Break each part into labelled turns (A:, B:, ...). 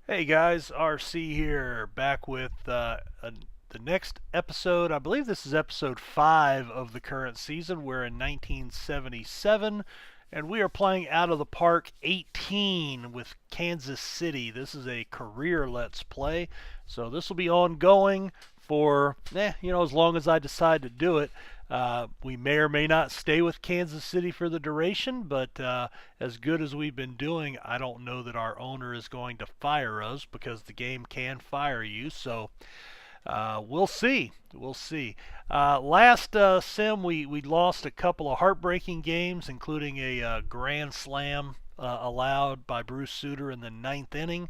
A: Hey guys, RC here, back with the next episode. I believe this is episode 5 of the current season. We're in 1977, and we are playing Out of the Park 18 with Kansas City. This is a career Let's Play, so this will be ongoing for, as long as I decide to do it. We may or may not stay with Kansas City for the duration, but as good as we've been doing, I don't know that our owner is going to fire us because the game can fire you. So we'll see. We'll see. Last sim, we lost a couple of heartbreaking games, including a grand slam allowed by Bruce Sutter in the ninth inning.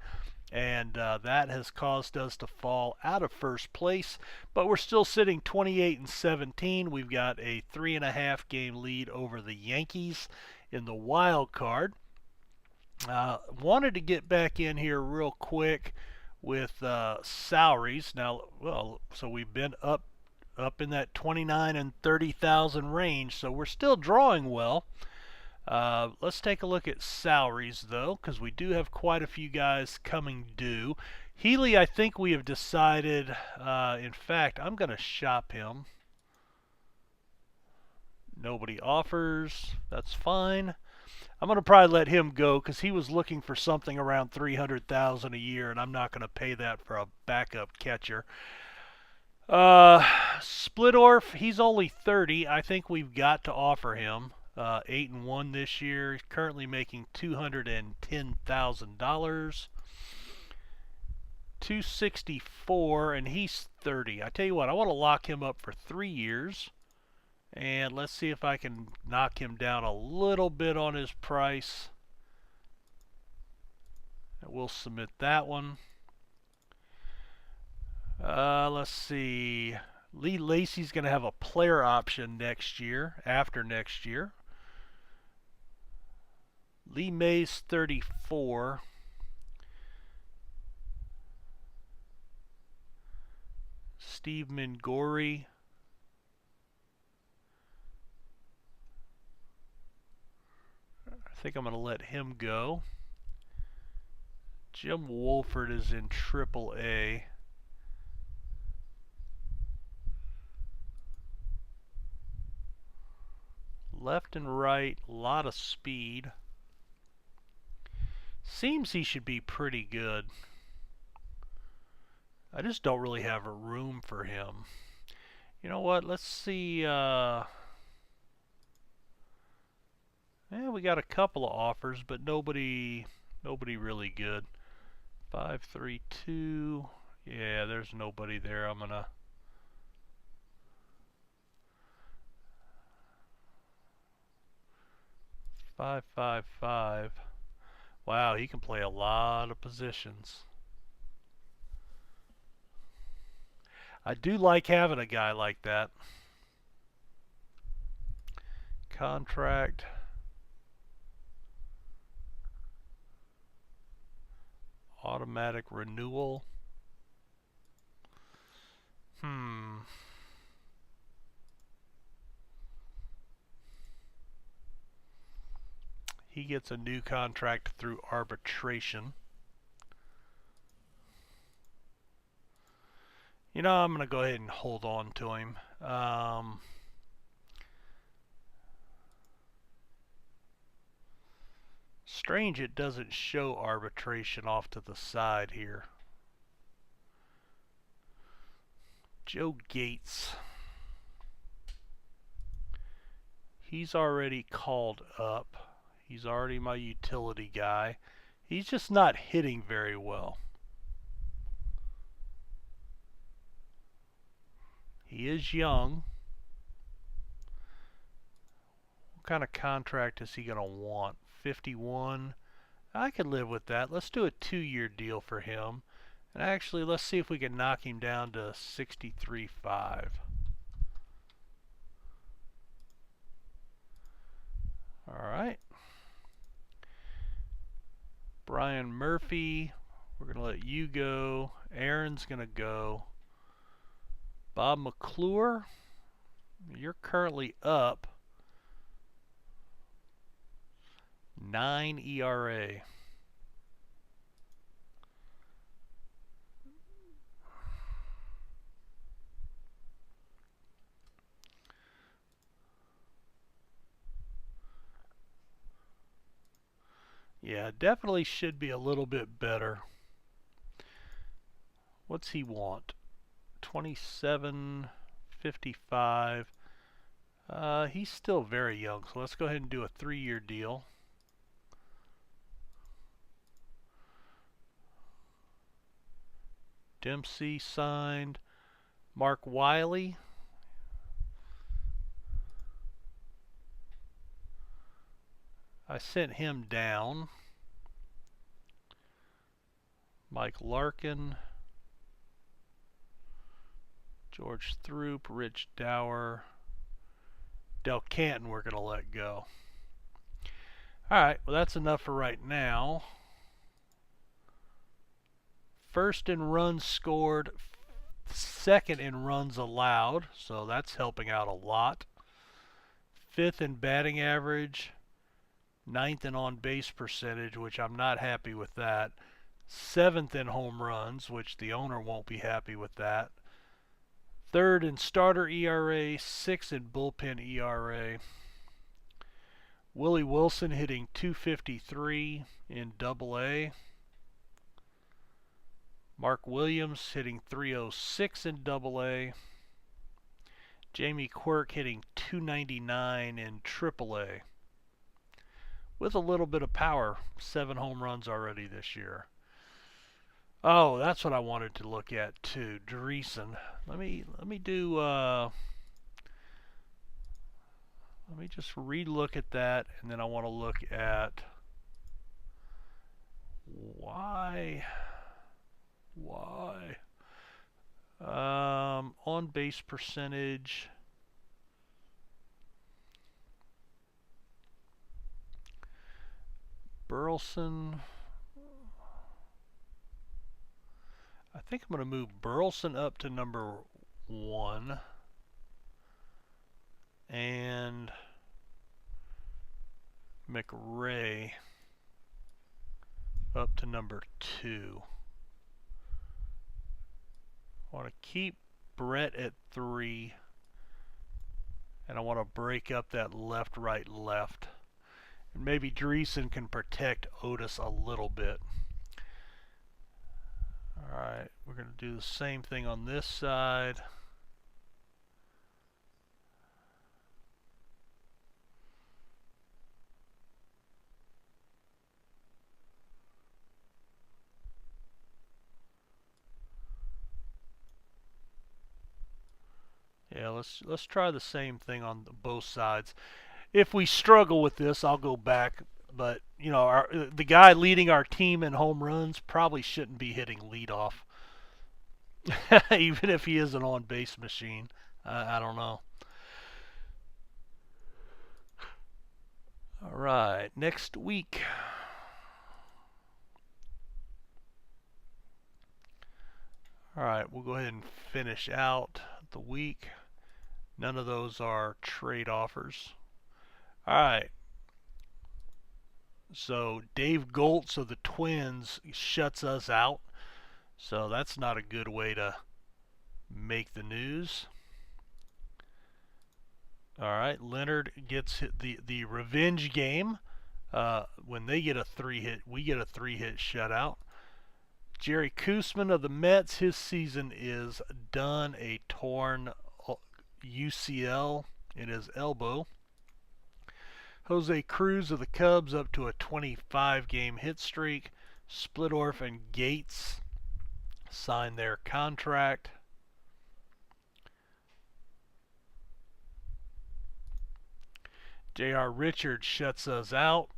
A: And that has caused us to fall out of first place, but we're still sitting 28 and 17. We've got a 3.5 game lead over the Yankees in the wild card. Wanted to get back in here real quick with salaries. Now, well, so we've been up in that 29 and 30,000 range, so we're still drawing well. Let's take a look at salaries, though, because we do have quite a few guys coming due. Healy, I think we have decided, in fact, I'm going to shop him. Nobody offers. That's fine. I'm going to probably let him go because he was looking for something around 300,000 a year, and I'm not going to pay that for a backup catcher. Splittorf, he's only 30. I think we've got to offer him. 8-1 this year. He's currently making $210,000. 264, and he's 30. I tell you what, I want to lock him up for 3 years, and let's see if I can knock him down a little bit on his price. We'll submit that one. Let's see. Lee Lacy's going to have a player option next year, after next year. Lee Mays 34. Steve Mingori. I think I'm going to let him go. Jim Wolford is in AAA. Left and right, a lot of speed. Seems he should be pretty good. I just don't really have a room for him. You know what? Let's see. We got a couple of offers, but nobody really good. 532. Yeah, there's nobody there. I'm gonna. 555. Wow, he can play a lot of positions. I do like having a guy like that. Contract. Automatic renewal. He gets a new contract through arbitration. You know, I'm going to go ahead and hold on to him. Strange it doesn't show arbitration off to the side here. Joe Gates. He's already called up. He's already my utility guy. He's just not hitting very well. He is young. What kind of contract is he going to want? 51. I could live with that. Let's do a 2-year deal for him. And actually, let's see if we can knock him down to 63.5. All right. Brian Murphy, we're going to let you go. Aaron's going to go. Bob McClure, you're currently up 9 ERA. Yeah, definitely should be a little bit better. What's he want? 27.55. He's still very young, so let's go ahead and do a 3-year deal. Dempsey signed. Mark Wiley. I sent him down. Mike Larkin. George Throop. Rich Dower. Del Canton we're going to let go. Alright, well that's enough for right now. First in runs scored, second in runs allowed, so that's helping out a lot. Fifth in batting average, ninth in on-base percentage, which I'm not happy with that. Seventh in home runs, which the owner won't be happy with that. Third in starter ERA, sixth in bullpen ERA. Willie Wilson hitting .253 in Double-A. Mark Williams hitting .306 in Double-A. Jamie Quirk hitting .299 in Triple-A. With a little bit of power, 7 home runs already this year. Oh, that's what I wanted to look at too. Dreesen. Let me just re-look at that, and then I want to look at why on base percentage. Burleson. I think I'm going to move Burleson up to number 1 and McRae up to number 2. I want to keep Brett at 3, and I want to break up that left, right, left. And maybe Dreesen can protect Otis a little bit. Alright, we're going to do the same thing on this side. Yeah, let's try the same thing on both sides. If we struggle with this, I'll go back. But you know, the guy leading our team in home runs probably shouldn't be hitting leadoff, even if he is an on-base machine. I don't know. All right, next week. All right, we'll go ahead and finish out the week. None of those are trade offers. All right. So Dave Goltz of the Twins shuts us out. So that's not a good way to make the news. All right, Leonard gets the revenge game. When they get a 3-hit, we get a 3-hit shutout. Jerry Koosman of the Mets, his season is done. A torn UCL in his elbow. Jose Cruz of the Cubs up to a 25-game hit streak. Splittorff and Gates signed their contract. J.R. Richards shuts us out.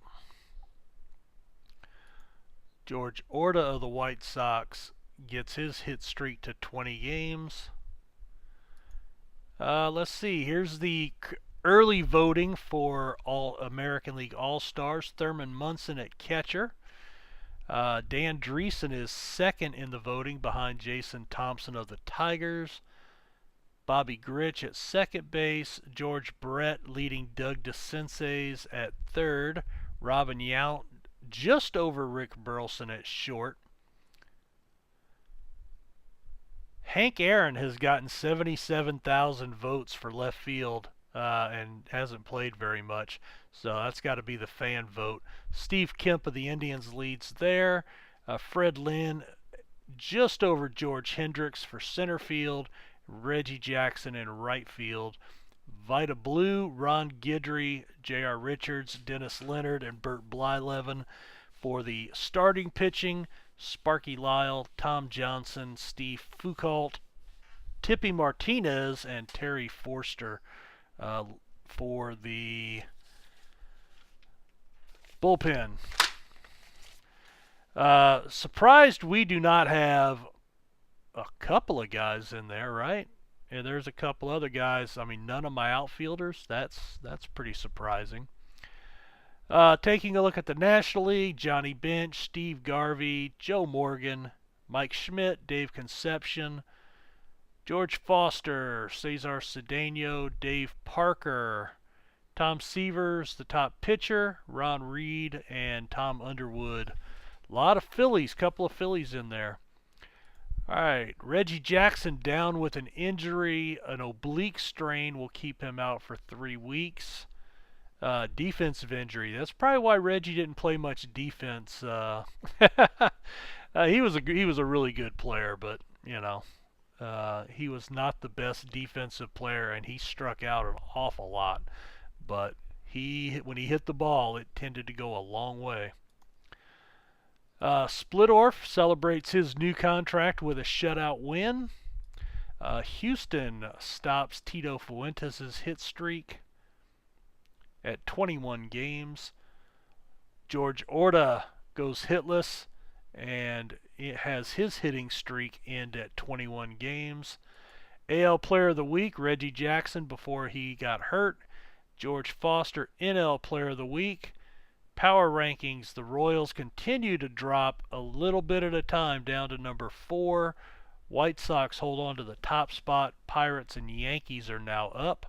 A: George Orta of the White Sox gets his hit streak to 20 games. Let's see. Here's the early voting for all American League All-Stars. Thurman Munson at catcher. Dan Dreesen is second in the voting behind Jason Thompson of the Tigers. Bobby Grich at second base. George Brett leading Doug DeCinces at third. Robin Yount just over Rick Burleson at short. Hank Aaron has gotten 77,000 votes for left field and hasn't played very much. So that's got to be the fan vote. Steve Kemp of the Indians leads there. Fred Lynn just over George Hendricks for center field. Reggie Jackson in right field. Vida Blue, Ron Guidry, J.R. Richards, Dennis Leonard, and Bert Blyleven for the starting pitching. Sparky Lyle, Tom Johnson, Steve Foucault, Tippy Martinez, and Terry Forster for the bullpen. Surprised we do not have a couple of guys in there, right? And there's a couple other guys. I mean, none of my outfielders. That's pretty surprising. Taking a look at the National League, Johnny Bench, Steve Garvey, Joe Morgan, Mike Schmidt, Dave Concepcion, George Foster, Cesar Cedeno, Dave Parker, Tom Severs, the top pitcher, Ron Reed, and Tom Underwood. A lot of Phillies, couple of Phillies in there. All right, Reggie Jackson down with an injury. An oblique strain will keep him out for 3 weeks. Defensive injury. That's probably why Reggie didn't play much defense. He was a really good player, but you know, he was not the best defensive player, and he struck out an awful lot. But when he hit the ball, it tended to go a long way. Splittorff celebrates his new contract with a shutout win. Houston stops Tito Fuentes' hit streak at 21 games. George Orta goes hitless, and it has his hitting streak end at 21 games. AL Player of the Week, Reggie Jackson before he got hurt. George Foster, NL Player of the Week. Power rankings, the Royals continue to drop a little bit at a time down to number 4. White Sox hold on to the top spot. Pirates and Yankees are now up.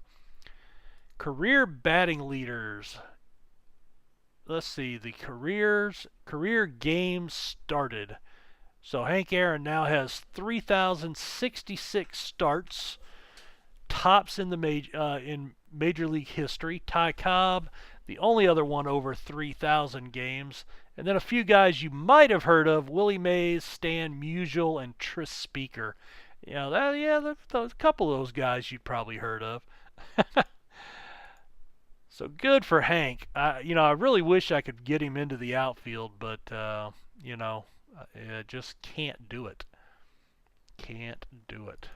A: Career batting leaders. Let's see, the career games started. So Hank Aaron now has 3,066 starts, tops in Major League history. Ty Cobb, the only other one over 3,000 games. And then a few guys you might have heard of: Willie Mays, Stan Musial, and Tris Speaker. You know, a couple of those guys you'd probably heard of. So good for Hank. I really wish I could get him into the outfield, but I just can't do it. Can't do it.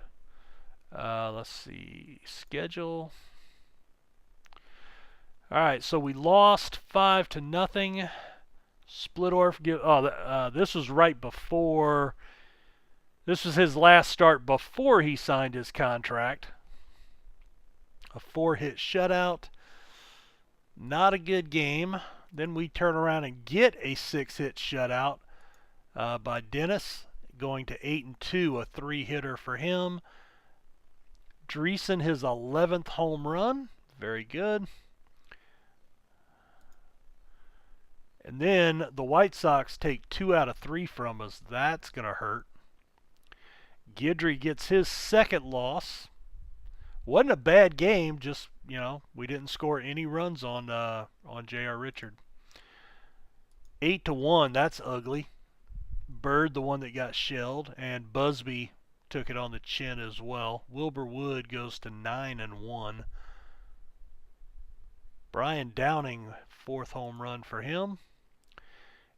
A: Let's see, schedule. All right, so we lost 5-0. Splittorff this was right before. This was his last start before he signed his contract. A 4-hit shutout. Not a good game. Then we turn around and get a 6-hit shutout by Dennis, going to 8-2, a 3-hitter for him. Dreesen, his 11th home run. Very good. And then the White Sox take 2 out of 3 from us. That's going to hurt. Guidry gets his second loss. Wasn't a bad game, just, we didn't score any runs on J.R. Richard. 8-1, that's ugly. Bird, the one that got shelled, and Busby took it on the chin as well. Wilbur Wood goes to 9-1. Brian Downing, 4th home run for him.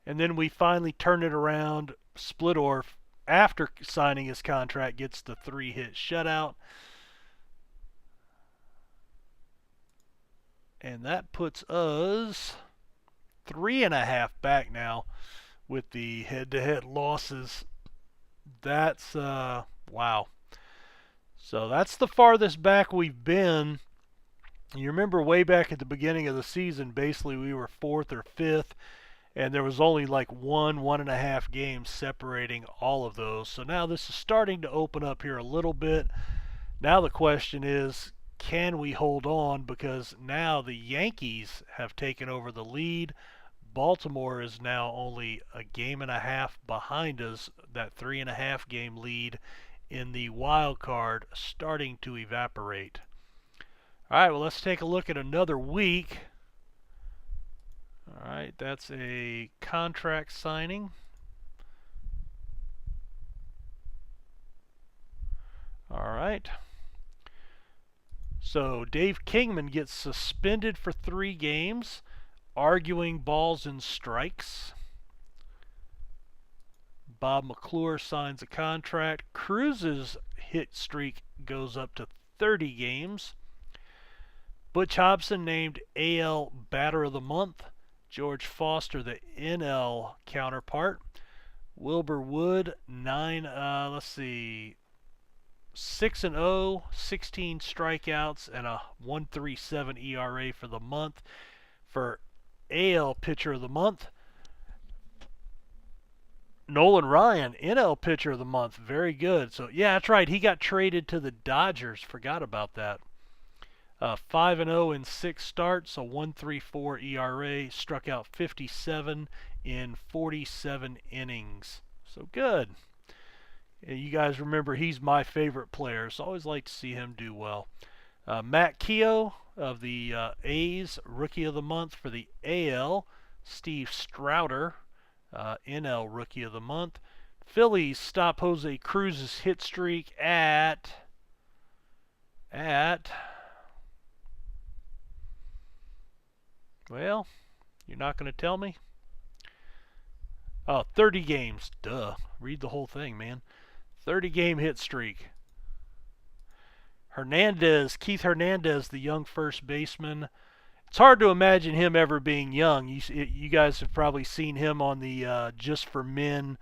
A: And then we finally turn it around. Splittorff, after signing his contract, gets the 3-hit shutout. And that puts us 3.5 back now with the head-to-head losses. That's, wow. So that's the farthest back we've been. You remember way back at the beginning of the season, basically we were 4th or 5th, and there was only like 1.5 games separating all of those. So now this is starting to open up here a little bit. Now the question is, can we hold on? Because now the Yankees have taken over the lead. Baltimore is now only a game and a half behind us. That 3.5 game lead in the wild card starting to evaporate. All right, well, let's take a look at another week. All right, that's a contract signing. All right. So Dave Kingman gets suspended for 3 games, arguing balls and strikes. Bob McClure signs a contract. Cruz's hit streak goes up to 30 games. Butch Hobson named AL Batter of the Month. George Foster, the NL counterpart. Wilbur Wood, 6-0, 16 strikeouts, and a 1.37 ERA for the month for AL Pitcher of the Month. Nolan Ryan, NL Pitcher of the Month, very good. So yeah, that's right. He got traded to the Dodgers. Forgot about that. 5-0 in 6 starts, a 1.34 ERA, struck out 57 in 47 innings. So good. You guys remember he's my favorite player, so I always like to see him do well. Matt Keogh of the A's, Rookie of the Month for the AL. Steve Strouder, NL Rookie of the Month. Phillies stop Jose Cruz's hit streak at well, you're not going to tell me? Oh, 30 games. Duh. Read the whole thing, man. 30-game hit streak. Keith Hernandez, the young first baseman. It's hard to imagine him ever being young. You guys have probably seen him on the Just for Men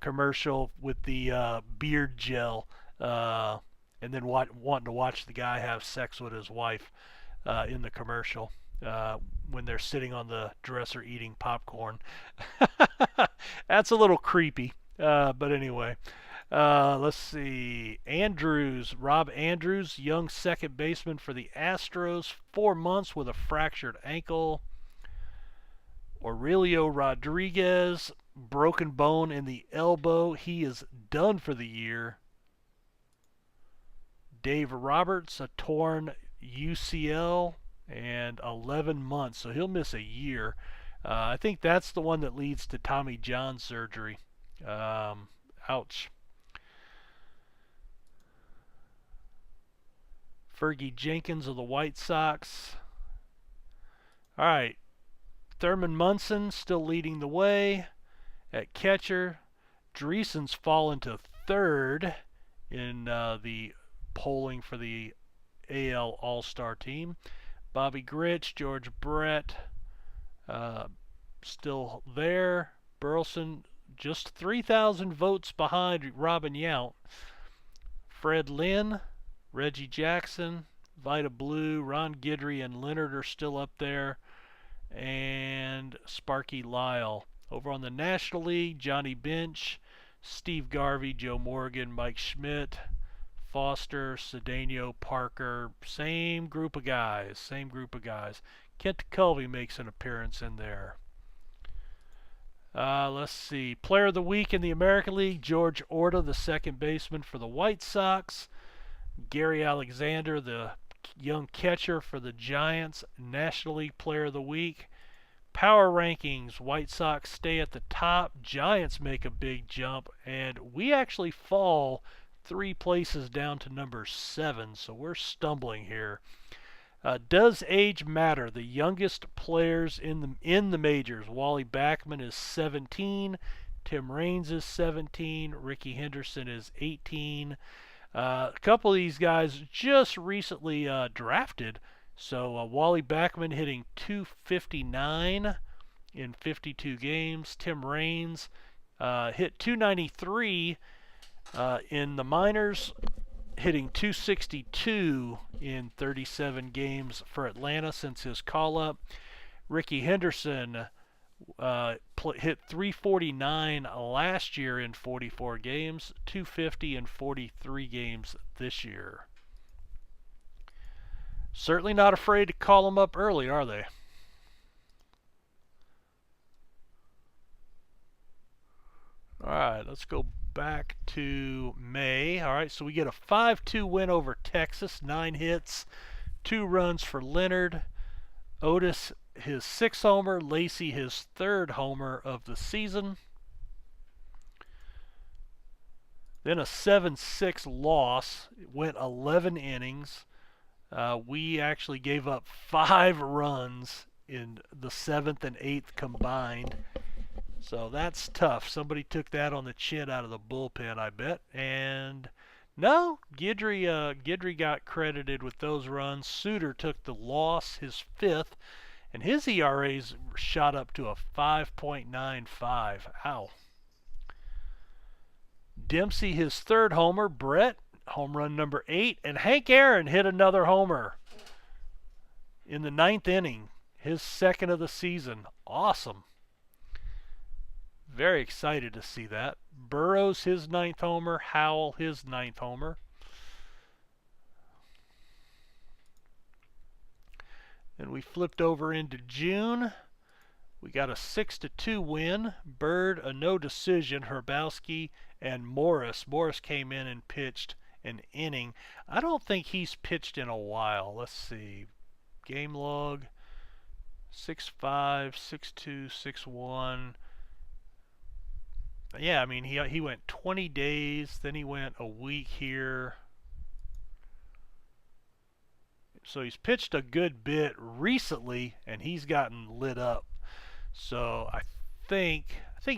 A: commercial with the beard gel, and then wanting to watch the guy have sex with his wife in the commercial when they're sitting on the dresser eating popcorn. That's a little creepy, but anyway. Let's see. Rob Andrews, young second baseman for the Astros, 4 months with a fractured ankle. Aurelio Rodriguez, broken bone in the elbow. He is done for the year. Dave Roberts, a torn UCL and 11 months, so he'll miss a year. I think that's the one that leads to Tommy John surgery. Ouch. Fergie Jenkins of the White Sox. All right. Thurman Munson still leading the way at catcher. Dreesen's fallen to 3rd in the polling for the AL All-Star team. Bobby Grich, George Brett still there. Burleson just 3,000 votes behind Robin Yount. Fred Lynn, Reggie Jackson, Vida Blue, Ron Guidry, and Leonard are still up there. And Sparky Lyle. Over on the National League, Johnny Bench, Steve Garvey, Joe Morgan, Mike Schmidt, Foster, Cedeno, Parker. Same group of guys. Kent Culvey makes an appearance in there. Let's see. Player of the Week in the American League, George Orta, the second baseman for the White Sox. Gary Alexander, the young catcher for the Giants, National League Player of the Week. Power rankings, White Sox stay at the top, Giants make a big jump, and we actually fall 3 places down to number 7, so we're stumbling here. Does age matter? The youngest players in the majors, Wally Backman is 17, Tim Raines is 17, Ricky Henderson is 18. A couple of these guys just recently drafted. So Wally Backman hitting .259 in 52 games. Tim Raines hit .293 in the minors, hitting .262 in 37 games for Atlanta since his call-up. Ricky Henderson hit .349 last year in 44 games, .250 in 43 games this year. Certainly not afraid to call them up early, are they? All right, let's go back to May. All right, so we get a 5-2 win over Texas, 9 hits, 2 runs for Leonard. Otis his 6th homer, Lacy his 3rd homer of the season. Then a 7-6 loss. It went 11 innings. We actually gave up 5 runs in the 7th and 8th combined. So that's tough. Somebody took that on the chin out of the bullpen, I bet. And no, Guidry got credited with those runs. Suter took the loss, his 5th, and his ERA's shot up to a 5.95. Ow. Dempsey his 3rd homer. Brett, home run number 8. And Hank Aaron hit another homer in the 9th inning. His 2nd of the season. Awesome. Very excited to see that. Burrows his 9th homer. Howell his 9th homer. Then we flipped over into June. We got a 6-2 win. Bird a no decision. Hrabowski and Morris. Morris came in and pitched an inning. I don't think he's pitched in a while. Let's see. Game log. 6-5, 6-2, 6-1. Yeah, I mean, he went 20 days, then he went a week here. So he's pitched a good bit recently, and he's gotten lit up. So I think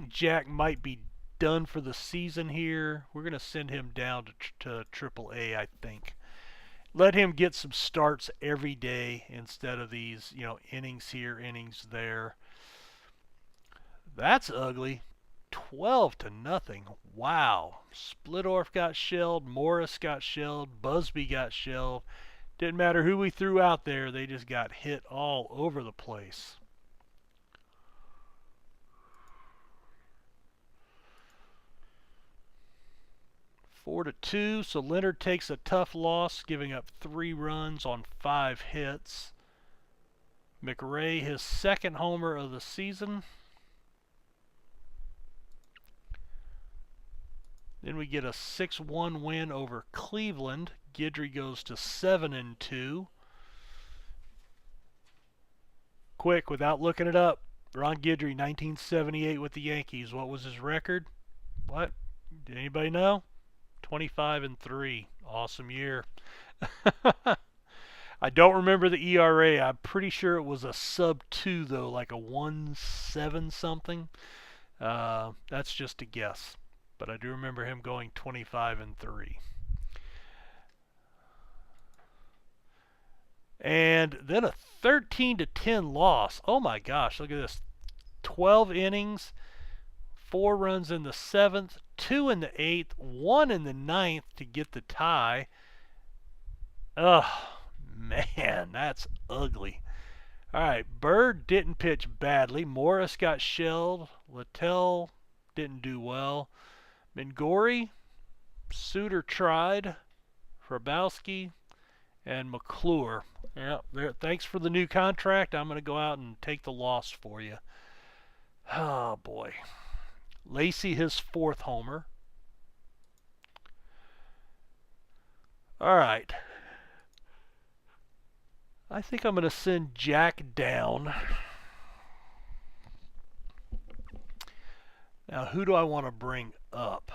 A: Jack might be done for the season here. We're going to send him down to AAA, I think. Let him get some starts every day instead of these, innings here, innings there. That's ugly. 12-0. Wow. Splittorff got shelled. Morris got shelled. Busby got shelled. Didn't matter who we threw out there. They just got hit all over the place. Four to 2. So Leonard takes a tough loss, giving up 3 runs on 5 hits. McRae his 2nd homer of the season. Then we get a 6-1 win over Cleveland. Guidry goes to 7-2. Quick, without looking it up, Ron Guidry, 1978 with the Yankees. What was his record? What? Did anybody know? 25-3. Awesome year. I don't remember the ERA. I'm pretty sure it was a sub-2, though, like a 1.7 something. That's just a guess. But I do remember him going 25-3. And then a 13-10 loss. Oh my gosh, look at this. 12 innings, 4 runs in the 7th, 2 in the 8th, 1 in the 9th to get the tie. Ugh, man, that's ugly. All right, Bird didn't pitch badly. Morris got shelled. Littell didn't do well. Mingori, Suter tried. Hrabowski, and McClure. Yeah, thanks for the new contract. I'm going to go out and take the loss for you. Oh, boy. Lacy his 4th homer. All right. I think I'm going to send Jack down. Now, who do I want to bring up?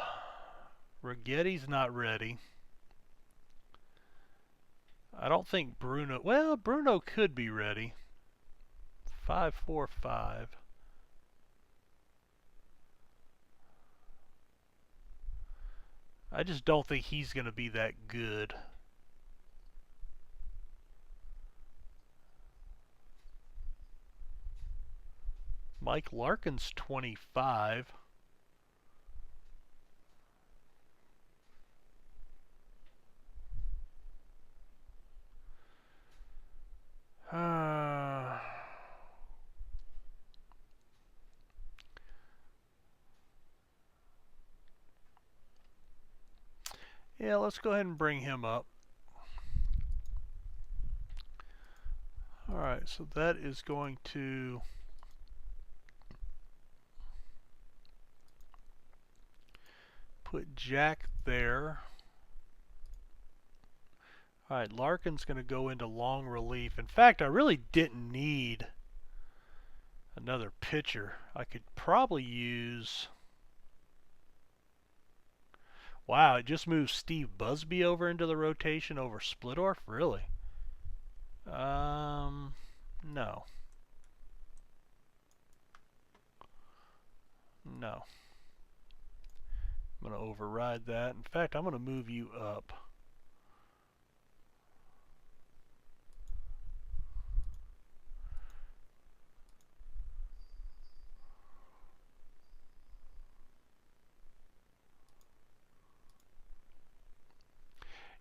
A: Righetti's not ready. I don't think Bruno... Well, Bruno could be ready. 5-4-5. I just don't think he's going to be that good. Mike Larkin's 25. Yeah, let's go ahead and bring him up. Alright, so that is going to put Jack there. Alright, Larkin's going to go into long relief. In fact, I really didn't need another pitcher. I could probably use... Wow, it just moved Steve Busby over into the rotation over Splittorff? Really? No. No. I'm going to override that. In fact, I'm going to move you up.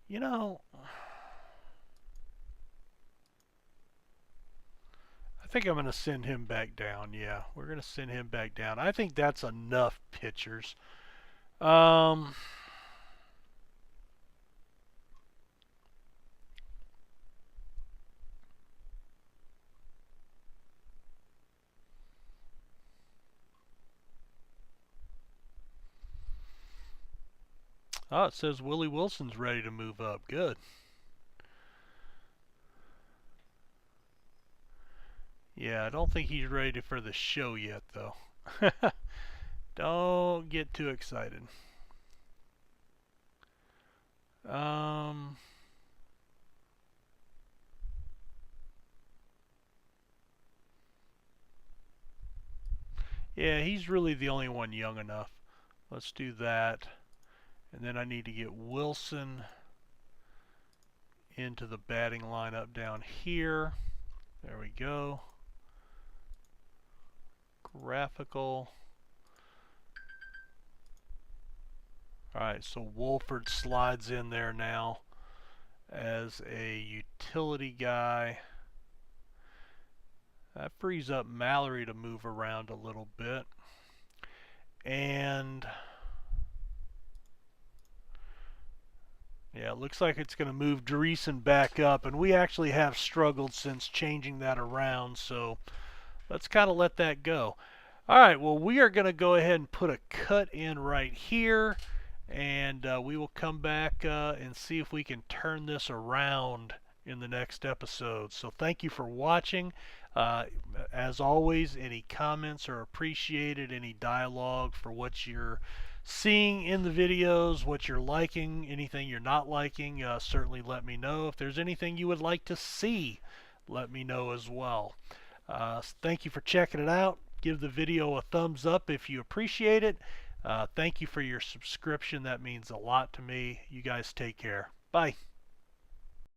A: You know, I think I'm going to send him back down. Yeah, we're going to send him back down. I think that's enough pitchers. Oh, it says Willie Wilson's ready to move up. Good. Yeah, I don't think he's ready for the show yet, though. Don't get too excited. Yeah, he's really the only one young enough. Let's do that. And then I need to get Wilson into the batting lineup down here. There we go. Graphical. Alright, so Wolford slides in there now as a utility guy. That frees up Mallory to move around a little bit. And yeah, it looks like it's going to move Dreesen back up, and we actually have struggled since changing that around, so let's kind of let that go. Alright, well, we are going to go ahead and put a cut in right here, and we will come back and see if we can turn this around in the next episode. So thank you for watching. As always, any comments are appreciated, any dialogue for what you're seeing in the videos, what you're liking, anything you're not liking, certainly let me know. If there's anything you would like to see, let me know as well. Thank you for checking it out. Give the video a thumbs up if you appreciate it. Thank you for your subscription. That means a lot to me. You guys take care. Bye.